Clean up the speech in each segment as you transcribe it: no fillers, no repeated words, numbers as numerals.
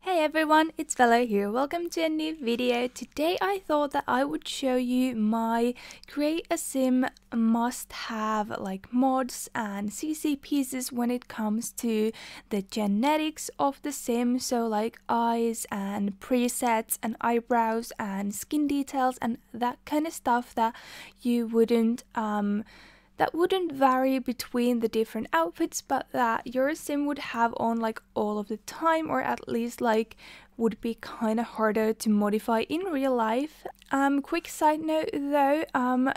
Hey everyone, it's Velo here. Welcome to a new video. Today I thought that I would show you my create a sim must-have like mods and CC pieces when it comes to the genetics of the sim. So like eyes and presets and eyebrows and skin details and that kind of stuff that you wouldn't vary between the different outfits, but that your sim would have on like all of the time, or at least like would be kind of harder to modify in real life. Quick side note though,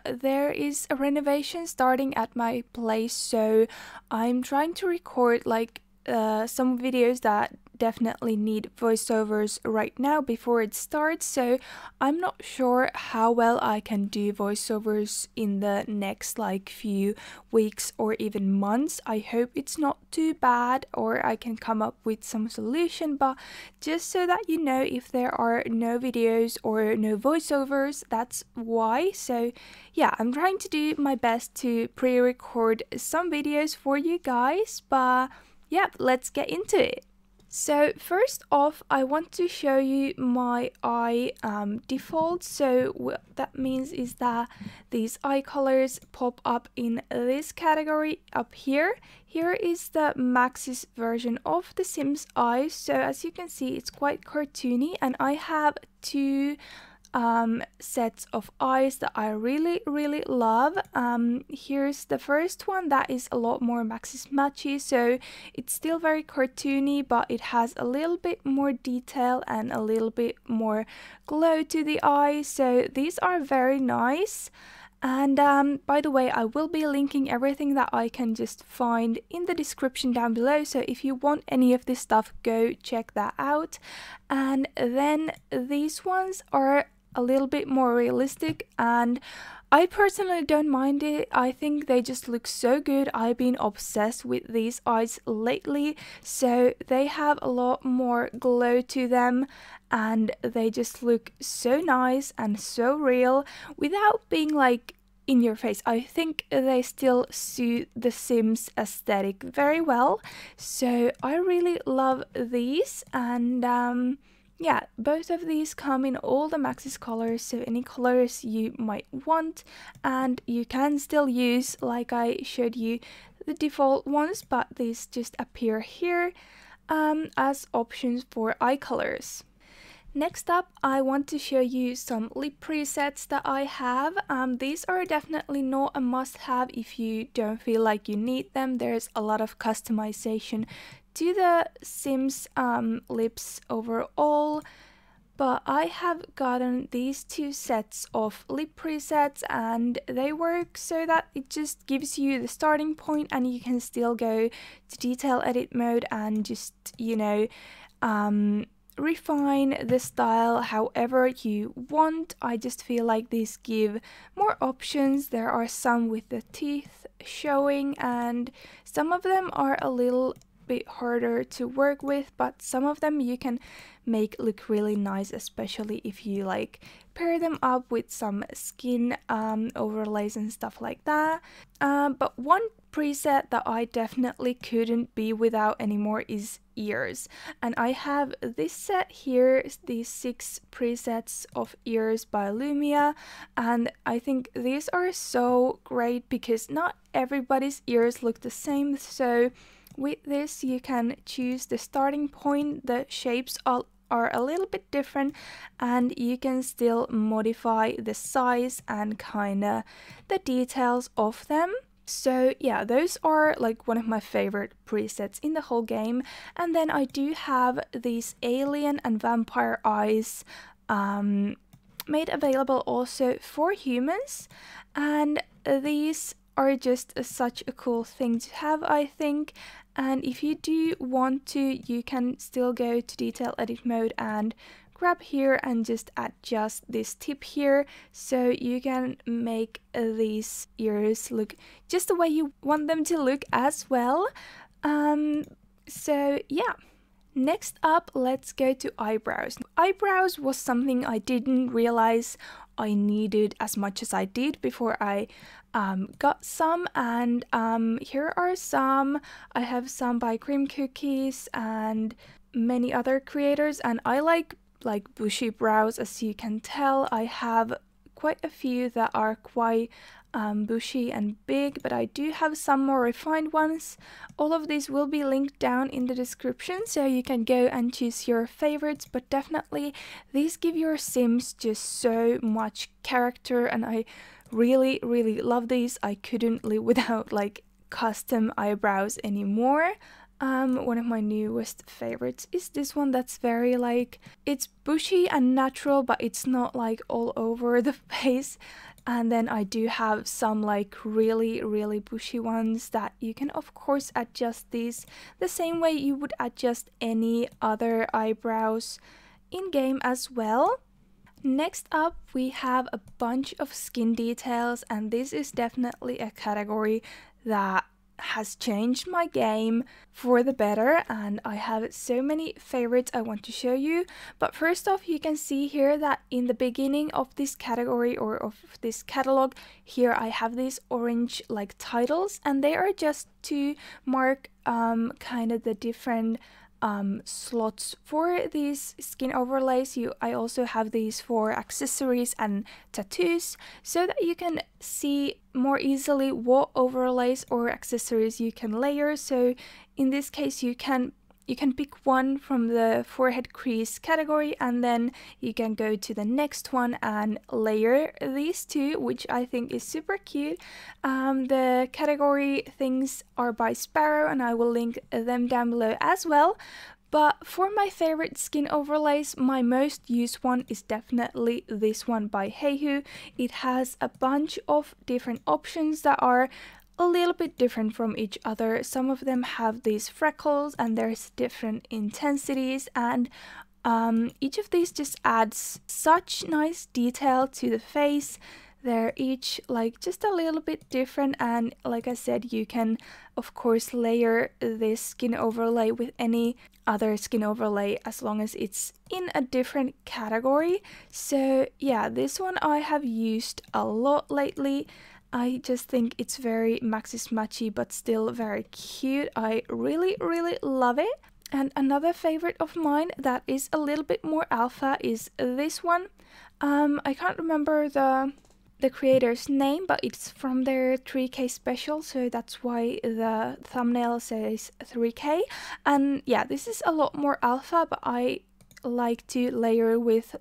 there is a renovation starting at my place, so I'm trying to record like some videos that definitely need voiceovers right now before it starts, so I'm not sure how well I can do voiceovers in the next like few weeks or even months. I hope it's not too bad or I can come up with some solution, but just so that you know, if there are no videos or no voiceovers, that's why. So yeah, I'm trying to do my best to pre-record some videos for you guys, but yeah, let's get into it. So first off, I want to show you my eye default. So what that means is that these eye colors pop up in this category up here. Here is the Maxis version of the Sims eyes. So as you can see, it's quite cartoony, and I have two sets of eyes that I really love. Here's the first one that is a lot more Maxis matchy, so it's still very cartoony, but it has a little bit more detail and a little bit more glow to the eye, so these are very nice. And by the way, I will be linking everything that I can just find in the description down below, so if you want any of this stuff, go check that out. And then these ones are a little bit more realistic, and I personally don't mind it. I think they just look so good. I've been obsessed with these eyes lately, so they have a lot more glow to them and they just look so nice and so real without being like in your face. I think they still suit the Sims aesthetic very well, so I really love these. And yeah, both of these come in all the Maxis colors, so any colors you might want, and you can still use, like I showed you, the default ones, but these just appear here as options for eye colors. Next up, I want to show you some lip presets that I have. These are definitely not a must-have if you don't feel like you need them. There's a lot of customization to the Sims lips overall, but I have gotten these two sets of lip presets and they work so that it just gives you the starting point and you can still go to detail edit mode and just, you know, refine the style however you want. I just feel like these give more options. There are some with the teeth showing and some of them are a little bit harder to work with, but some of them you can make look really nice, especially if you like pair them up with some skin overlays and stuff like that. But one preset that I definitely couldn't be without anymore is ears, and I have this set here, these 6 presets of ears by Lumia, and I think these are so great because not everybody's ears look the same, so with this you can choose the starting point. The shapes are a little bit different and you can still modify the size and kinda the details of them. So yeah, those are like one of my favorite presets in the whole game. And then I do have these alien and vampire eyes made available also for humans, and these are just such a cool thing to have, I think. And if you do want to, you can still go to detail edit mode and grab here and just adjust this tip here, so you can make these ears look just the way you want them to look as well. So yeah. Next up, let's go to eyebrows. Eyebrows was something I didn't realize I needed as much as I did before I got some, and here are some. I have some by Cream Cookies, and many other creators, and I like bushy brows. As you can tell, I have quite a few that are quite bushy and big, but I do have some more refined ones. All of these will be linked down in the description, so you can go and choose your favorites, but definitely these give your Sims just so much character, and I really love these. I couldn't live without like custom eyebrows anymore. One of my newest favorites is this one that's very like, it's bushy and natural, but it's not like all over the face. And then I do have some like really bushy ones that you can of course adjust these the same way you would adjust any other eyebrows in game as well. Next up, we have a bunch of skin details, and this is definitely a category that has changed my game for the better, and I have so many favorites I want to show you. But first off, you can see here that in the beginning of this category or of this catalog, here I have these orange like titles, and they are just to mark kind of the different slots for these skin overlays. I also have these for accessories and tattoos, so that you can see more easily what overlays or accessories you can layer. So in this case, you can pick one from the forehead crease category, and then you can go to the next one and layer these two, which I think is super cute. The category things are by Sparrow, and I will link them down below as well. But for my favorite skin overlays, my most used one is definitely this one by Heyhu. It has a bunch of different options that are a little bit different from each other. Some of them have these freckles, and there's different intensities, and each of these just adds such nice detail to the face. They're each like just a little bit different, and like I said, you can of course layer this skin overlay with any other skin overlay as long as it's in a different category. So yeah, this one I have used a lot lately. I just think it's very maxis matchy but still very cute. I really love it. And another favorite of mine that is a little bit more alpha is this one. I can't remember the creator's name, but it's from their 3K special, so that's why the thumbnail says 3K. And yeah, this is a lot more alpha, but I like to layer with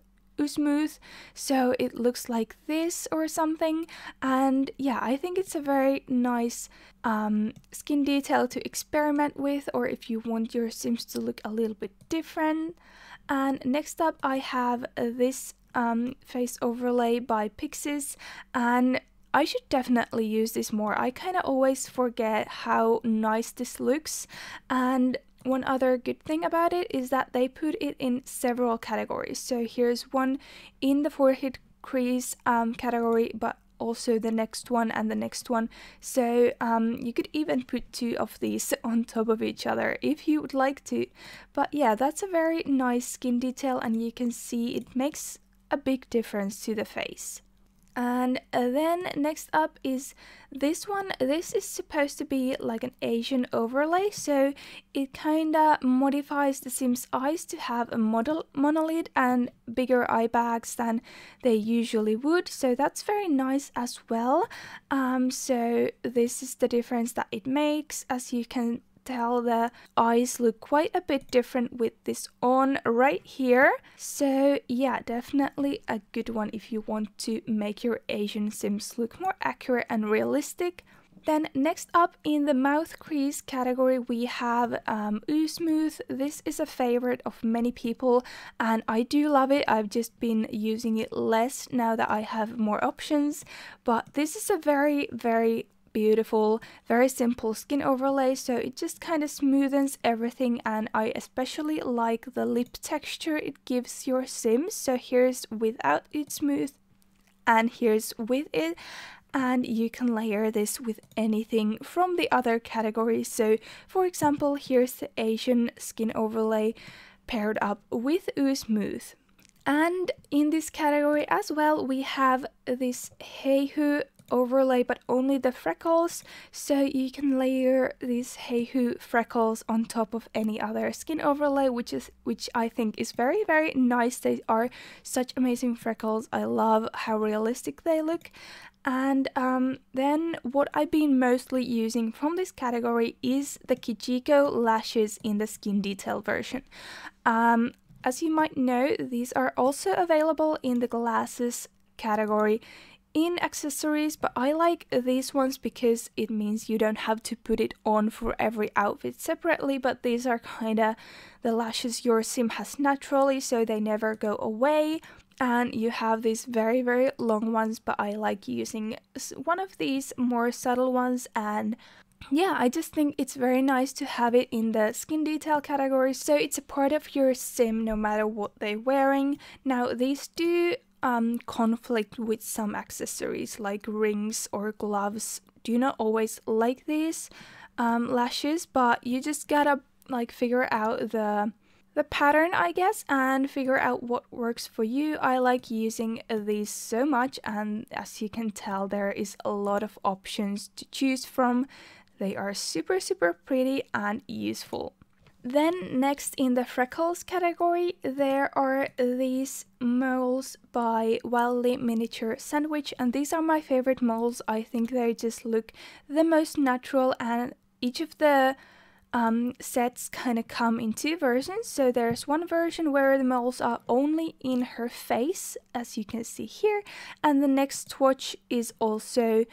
smooth, so it looks like this or something. And yeah, I think it's a very nice skin detail to experiment with, or if you want your Sims to look a little bit different. And next up, I have this face overlay by Pixies, and I should definitely use this more. I kind of always forget how nice this looks. And one other good thing about it is that they put it in several categories. So here's one in the forehead crease category, but also the next one and the next one. So you could even put two of these on top of each other if you would like to. But yeah, that's a very nice skin detail, and you can see it makes a big difference to the face. And then next up is this one. This is supposed to be like an Asian overlay, so it kinda modifies the Sims' eyes to have a monolid and bigger eye bags than they usually would, so that's very nice as well. So this is the difference that it makes. As you can tell, the eyes look quite a bit different with this on right here. So yeah, definitely a good one if you want to make your Asian Sims look more accurate and realistic. Then next up in the mouth crease category, we have Smooth. This is a favorite of many people, and I do love it. I've just been using it less now that I have more options, but this is a very beautiful, very simple skin overlay, so it just kind of smoothens everything, and I especially like the lip texture it gives your Sims. So here's without it smooth, and here's with it, and you can layer this with anything from the other categories. So for example, here's the Asian skin overlay paired up with Smooth. And in this category as well, we have this Heyhu overlay, but only the freckles, so you can layer these Heihu freckles on top of any other skin overlay, which I think is very, very nice. They are such amazing freckles. I love how realistic they look. And then what I've been mostly using from this category is the Kijiko lashes in the skin detail version. As you might know, these are also available in the glasses category in accessories, but I like these ones because it means you don't have to put it on for every outfit separately, but these are kinda the lashes your sim has naturally, so they never go away. And you have these very, very long ones, but I like using one of these more subtle ones. And yeah, I just think it's very nice to have it in the skin detail category, so it's a part of your sim no matter what they're wearing. Now, these do conflict with some accessories like rings or gloves. Do not always like these lashes, but you just gotta like figure out the pattern, I guess, and figure out what works for you. I like using these so much, and as you can tell, there is a lot of options to choose from. They are super, super pretty and useful. Then next in the freckles category, there are these moles by Wildly Miniature Sandwich, and these are my favorite moles. I think they just look the most natural, and each of the sets kind of come in two versions. So there's one version where the moles are only in her face, as you can see here, and the next swatch is also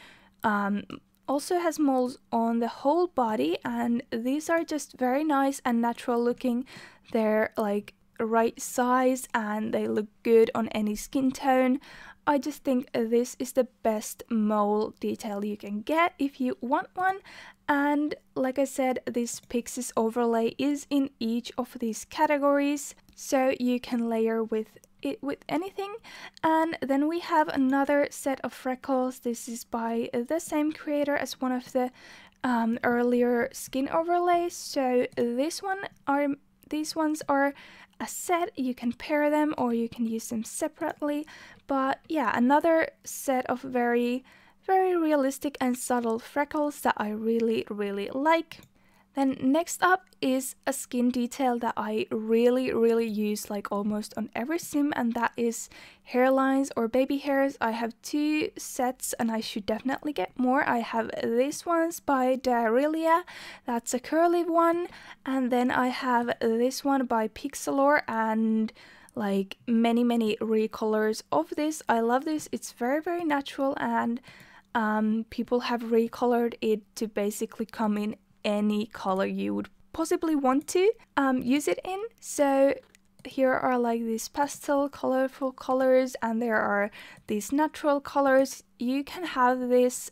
has moles on the whole body, and these are just very nice and natural looking. They're like right size and they look good on any skin tone. I just think this is the best mole detail you can get if you want one. And like I said, this Pixies overlay is in each of these categories, so you can layer with it with anything. And then we have another set of freckles. This is by the same creator as one of the earlier skin overlays. So these ones are a set. You can pair them or you can use them separately. But yeah, another set of very, very realistic and subtle freckles that I really, really like. Then next up is a skin detail that I really, really use like almost on every sim, and that is hairlines or baby hairs. I have two sets and I should definitely get more. I have these ones by Diarrhea, that's a curly one, and then I have this one by Pixelor and like many, many recolors of this. I love this. It's very, very natural, and people have recolored it to basically come in any color you would possibly want to use it in. So here are like these pastel colorful colors, and there are these natural colors. You can have this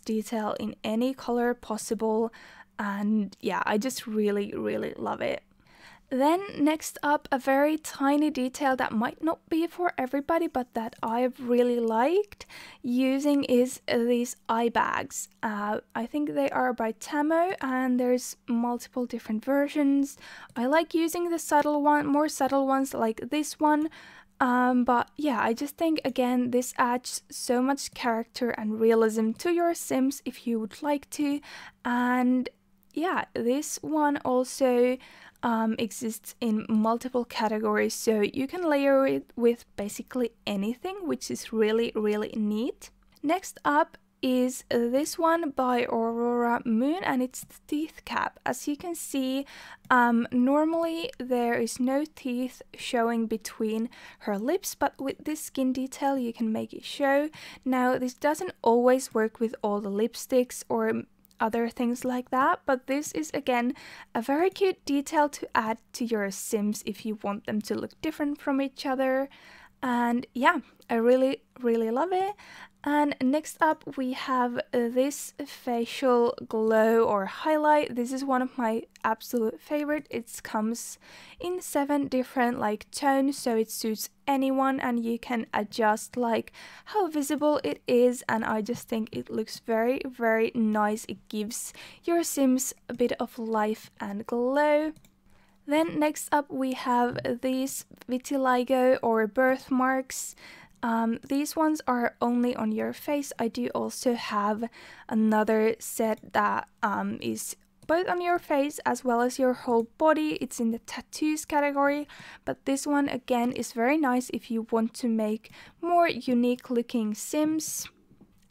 detail in any color possible, and yeah, I just really, really love it. Then next up, a very tiny detail that might not be for everybody, but that I've really liked using is these eye bags. I think they are by Tamo, and there's multiple different versions. I like using the more subtle ones like this one. But yeah, I just think again this adds so much character and realism to your Sims if you would like to. And yeah, this one also exists in multiple categories, so you can layer it with basically anything, which is really, really neat. Next up is this one by Aurora Moon, and it's the teeth cap. As you can see, normally there is no teeth showing between her lips, but with this skin detail you can make it show. Now, this doesn't always work with all the lipsticks or other things like that, but this is again a very cute detail to add to your Sims if you want them to look different from each other. And yeah, I really, really love it. And next up we have this facial glow or highlight. This is one of my absolute favorite. It comes in 7 different like tones, so it suits anyone, and you can adjust like how visible it is, and I just think it looks very, very nice. It gives your Sims a bit of life and glow. Then next up we have these vitiligo or birthmarks. These ones are only on your face. I do also have another set that is both on your face as well as your whole body. It's in the tattoos category, but this one again is very nice if you want to make more unique looking Sims.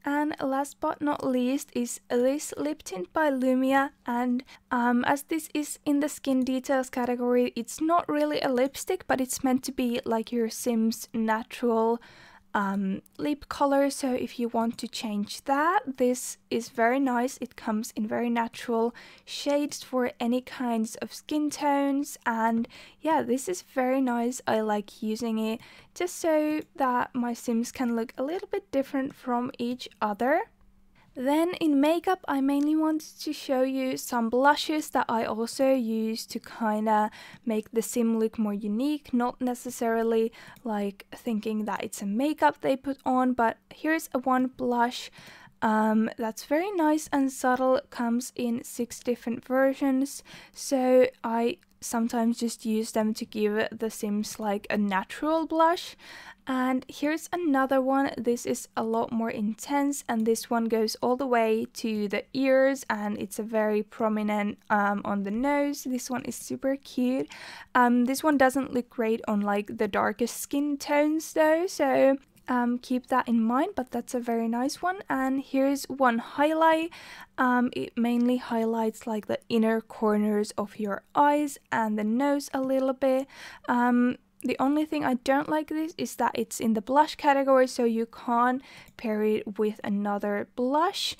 And last but not least is this lip tint by Lumia, and as this is in the skin details category, it's not really a lipstick, but it's meant to be like your Sim's natural lip color. So if you want to change that, this is very nice. It comes in very natural shades for any kinds of skin tones, and yeah, this is very nice. I like using it just so that my Sims can look a little bit different from each other. Then in makeup, I mainly wanted to show you some blushes that I also use to kind of make the Sim look more unique, not necessarily like thinking that it's a makeup they put on, but here's a one blush that's very nice and subtle, comes in 6 different versions, so I sometimes just use them to give the Sims like a natural blush. And here's another one. This is a lot more intense, and this one goes all the way to the ears, and it's a very prominent on the nose. This one is super cute. This one doesn't look great on like the darkest skin tones though, so keep that in mind, but that's a very nice one. And here's one highlight. It mainly highlights like the inner corners of your eyes and the nose a little bit. The only thing I don't like this is that it's in the blush category, so you can't pair it with another blush,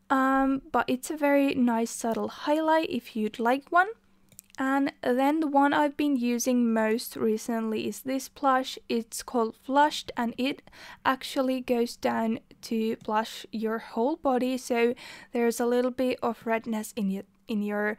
but it's a very nice subtle highlight if you'd like one. And then the one I've been using most recently is this blush. It's called Flushed, and it actually goes down to blush your whole body, so there's a little bit of redness in your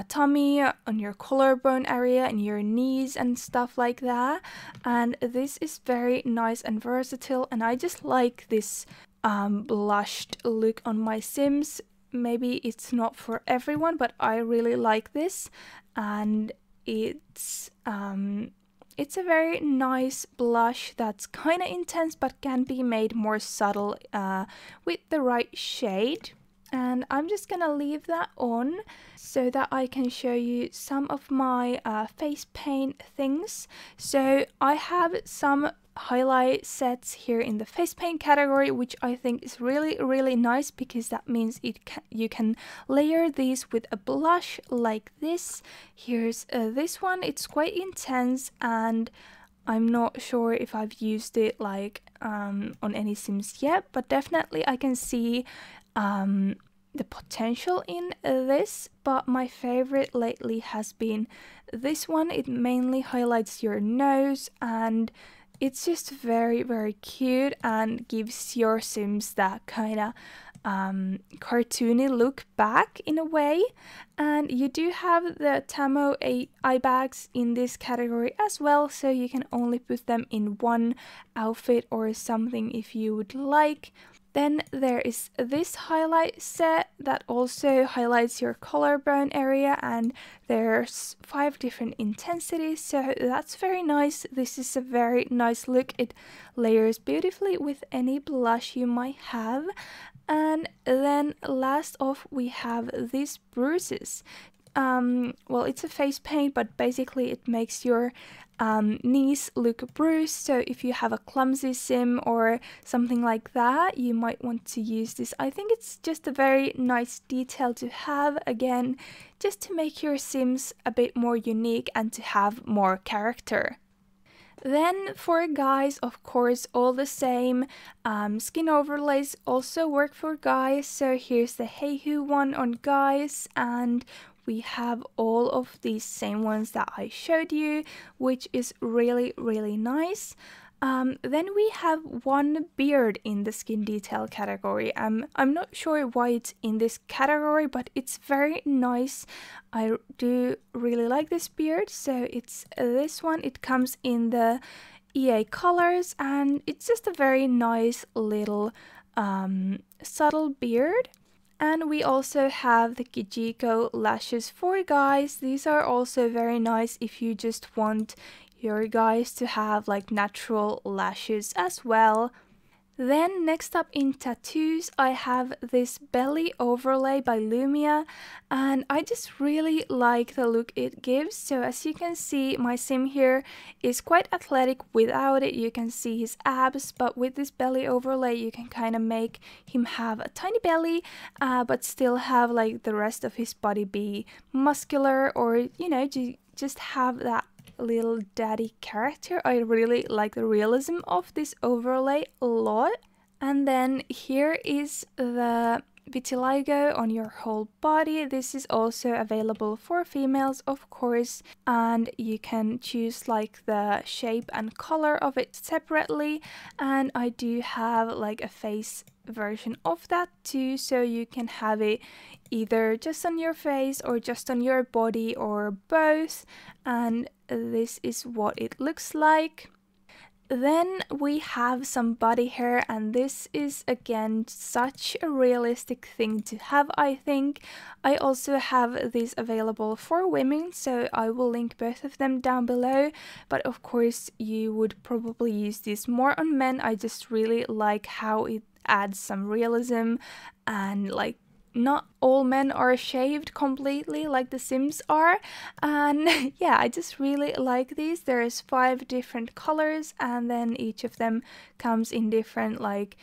tummy, on your collarbone area, in your knees and stuff like that. And this is very nice and versatile, and I just like this blushed look on my Sims. Maybe it's not for everyone, but I really like this, and it's a very nice blush that's kind of intense but can be made more subtle with the right shade. And I'm just gonna leave that on so that I can show you some of my face paint things. So I have some highlight sets here in the face paint category, which I think is really nice, because that means you can layer these with a blush like this. Here's this one. It's quite intense, and I'm not sure if I've used it like on any Sims yet, but definitely I can see the potential in this. But my favorite lately has been this one. It mainly highlights your nose, and it's just very cute and gives your Sims that kind of cartoony look back in a way. And you do have the Tamo eye bags in this category as well, so you can only put them in one outfit or something if you would like. Then there is this highlight set that also highlights your collarbone area, and there's 5 different intensities, so that's very nice. This is a very nice look. It layers beautifully with any blush you might have. And then last off we have these bruises. Well, it's a face paint, but basically it makes your knees look bruised, so if you have a clumsy Sim or something like that, you might want to use this. I think it's just a very nice detail to have, again, just to make your Sims a bit more unique and to have more character. Then for guys, of course, all the same skin overlays also work for guys. So here's the Hey Who one on guys, and we have all of these same ones that I showed you, which is really nice. Then we have one beard in the skin detail category. I'm not sure why it's in this category, but it's very nice. I do really like this beard. So it's this one. It comes in the EA colors, and it's just a very nice little subtle beard. And we also have the Kijiko lashes for guys. These are also very nice if you just want, your guys to have like natural lashes as well. Then next up in tattoos, I have this belly overlay by Lumia, and I just really like the look it gives. So as you can see, my sim here is quite athletic without it. You can see his abs, but with this belly overlay you can kind of make him have a tiny belly, but still have like the rest of his body be muscular, or you know, just have that little daddy character. I really like the realism of this overlay a lot. And then here is the vitiligo on your whole body. This is also available for females, of course, and you can choose like the shape and color of it separately, and I do have like a face version of that too, so you can have it either just on your face or just on your body or both, and this is what it looks like. Then we have some body hair, and this is again such a realistic thing to have, I think. I also have these available for women, so I will link both of them down below, but of course you would probably use this more on men. I just really like how it adds some realism, and like not all men are shaved completely like the Sims are, and yeah, I just really like these. There's 5 different colors, and then each of them comes in different like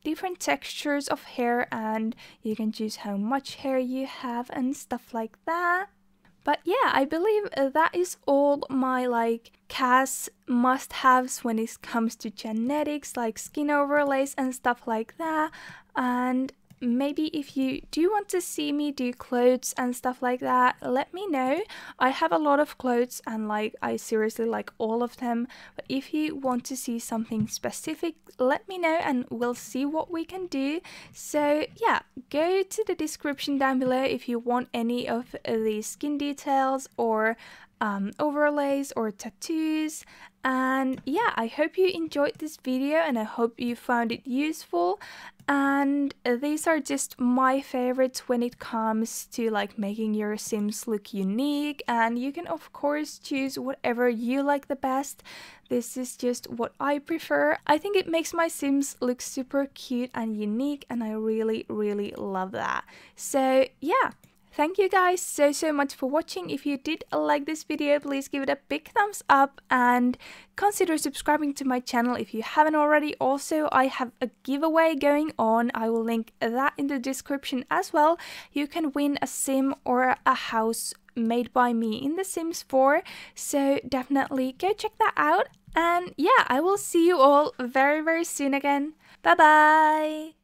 different textures of hair, and you can choose how much hair you have and stuff like that. But yeah, I believe that is all my like CAS must-haves when it comes to genetics, like skin overlays and stuff like that. And maybe if you do want to see me do clothes and stuff like that, let me know. I have a lot of clothes, and like I seriously like all of them, but if you want to see something specific, let me know and we'll see what we can do. So yeah, go to the description down below if you want any of these skin details or overlays or tattoos. And yeah, I hope you enjoyed this video and I hope you found it useful. And these are just my favorites when it comes to like making your Sims look unique, and you can of course choose whatever you like the best. This is just what I prefer. I think it makes my Sims look super cute and unique, and I really love that. So yeah, thank you guys so much for watching. If you did like this video, please give it a big thumbs up and consider subscribing to my channel if you haven't already. Also, I have a giveaway going on. I will link that in the description as well. You can win a sim or a house made by me in The Sims 4. So definitely go check that out. And yeah, I will see you all very soon again. Bye bye!